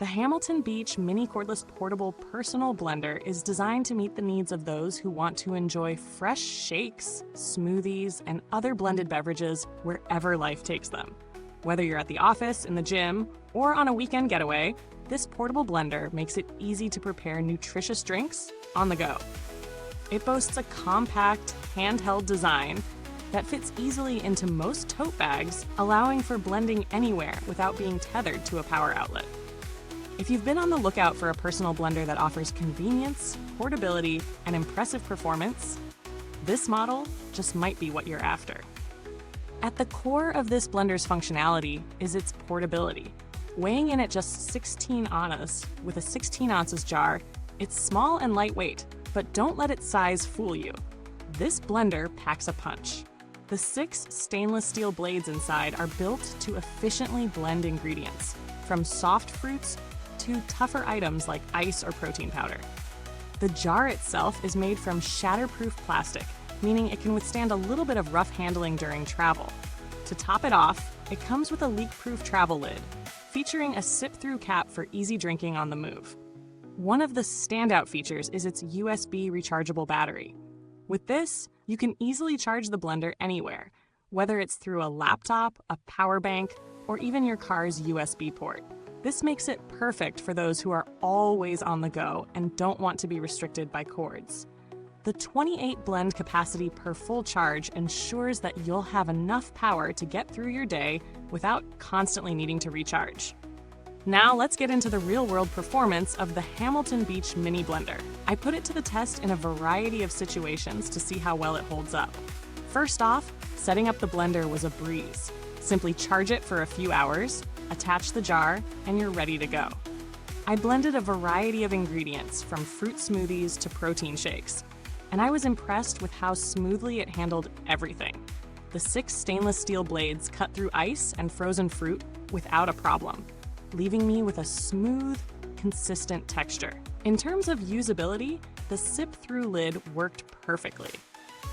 The Hamilton Beach Mini Cordless Portable Personal Blender is designed to meet the needs of those who want to enjoy fresh shakes, smoothies, and other blended beverages wherever life takes them. Whether you're at the office, in the gym, or on a weekend getaway, this portable blender makes it easy to prepare nutritious drinks on the go. It boasts a compact, handheld design that fits easily into most tote bags, allowing for blending anywhere without being tethered to a power outlet. If you've been on the lookout for a personal blender that offers convenience, portability, and impressive performance, this model just might be what you're after. At the core of this blender's functionality is its portability. Weighing in at just 16 annas with a 16 ounces jar, it's small and lightweight, but don't let its size fool you. This blender packs a punch. The 6 stainless steel blades inside are built to efficiently blend ingredients, from soft fruits to tougher items like ice or protein powder. The jar itself is made from shatterproof plastic, meaning it can withstand a little bit of rough handling during travel. To top it off, it comes with a leak-proof travel lid, featuring a sip-through cap for easy drinking on the move. One of the standout features is its USB rechargeable battery. With this, you can easily charge the blender anywhere, whether it's through a laptop, a power bank, or even your car's USB port. This makes it perfect for those who are always on the go and don't want to be restricted by cords. The 28 blend capacity per full charge ensures that you'll have enough power to get through your day without constantly needing to recharge. Now let's get into the real-world performance of the Hamilton Beach Mini Blender. I put it to the test in a variety of situations to see how well it holds up. First off, setting up the blender was a breeze. Simply charge it for a few hours, attach the jar, and you're ready to go. I blended a variety of ingredients from fruit smoothies to protein shakes, and I was impressed with how smoothly it handled everything. The 6 stainless steel blades cut through ice and frozen fruit without a problem, leaving me with a smooth, consistent texture. In terms of usability, the sip-through lid worked perfectly.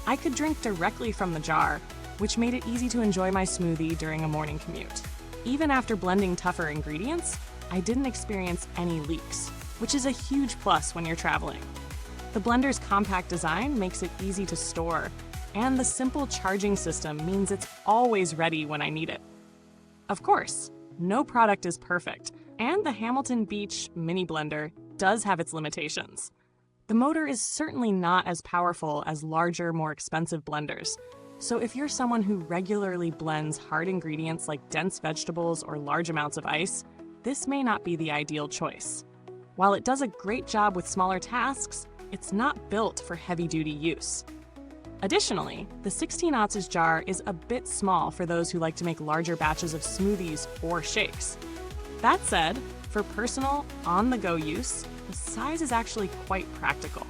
I could drink directly from the jar, which made it easy to enjoy my smoothie during a morning commute. Even after blending tougher ingredients, I didn't experience any leaks, which is a huge plus when you're traveling. The blender's compact design makes it easy to store, and the simple charging system means it's always ready when I need it. Of course, no product is perfect, and the Hamilton Beach Mini Blender does have its limitations. The motor is certainly not as powerful as larger, more expensive blenders, so if you're someone who regularly blends hard ingredients like dense vegetables or large amounts of ice, this may not be the ideal choice. While it does a great job with smaller tasks, it's not built for heavy-duty use. Additionally, the 16 ounces jar is a bit small for those who like to make larger batches of smoothies or shakes. That said, for personal, on-the-go use, the size is actually quite practical.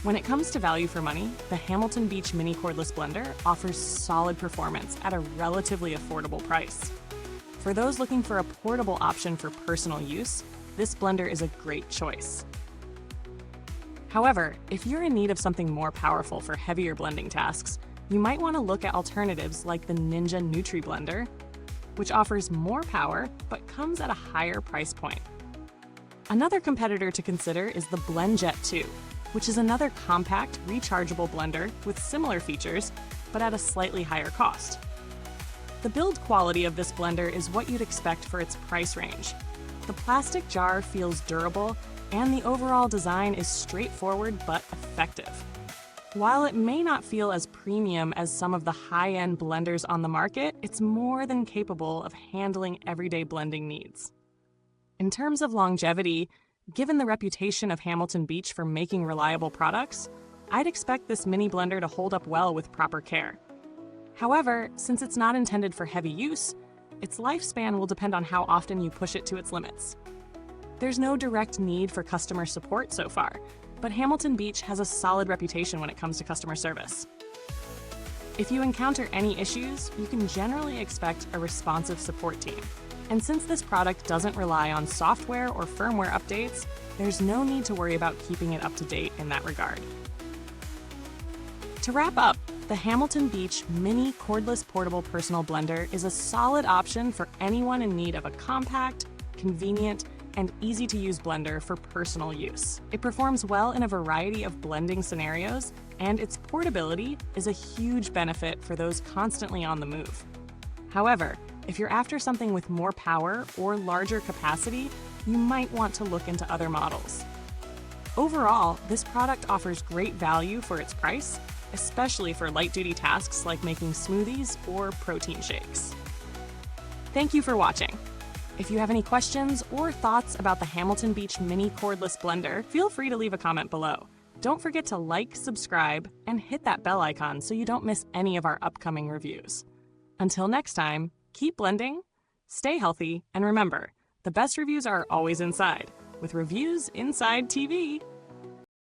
When it comes to value for money, the Hamilton Beach Mini Cordless Blender offers solid performance at a relatively affordable price. For those looking for a portable option for personal use, this blender is a great choice. However, if you're in need of something more powerful for heavier blending tasks, you might want to look at alternatives like the Ninja Nutri Blender, which offers more power but comes at a higher price point. Another competitor to consider is the BlendJet 2, which is another compact, rechargeable blender with similar features, but at a slightly higher cost. The build quality of this blender is what you'd expect for its price range. The plastic jar feels durable, and the overall design is straightforward but effective. While it may not feel as premium as some of the high-end blenders on the market, it's more than capable of handling everyday blending needs. In terms of longevity, given the reputation of Hamilton Beach for making reliable products, I'd expect this mini blender to hold up well with proper care. However, since it's not intended for heavy use, its lifespan will depend on how often you push it to its limits. There's no direct need for customer support so far, but Hamilton Beach has a solid reputation when it comes to customer service. If you encounter any issues, you can generally expect a responsive support team. And since this product doesn't rely on software or firmware updates, there's no need to worry about keeping it up to date in that regard. To wrap up, the Hamilton Beach Mini Cordless Portable Personal Blender is a solid option for anyone in need of a compact, convenient, and easy-to-use blender for personal use. It performs well in a variety of blending scenarios, and its portability is a huge benefit for those constantly on the move. However, if you're after something with more power or larger capacity, you might want to look into other models. Overall, this product offers great value for its price, especially for light-duty tasks like making smoothies or protein shakes. Thank you for watching. If you have any questions or thoughts about the Hamilton Beach Mini Cordless Blender, feel free to leave a comment below. Don't forget to like, subscribe, and hit that bell icon so you don't miss any of our upcoming reviews. Until next time, keep blending, stay healthy, and remember, the best reviews are always inside, with Reviews Inside TV.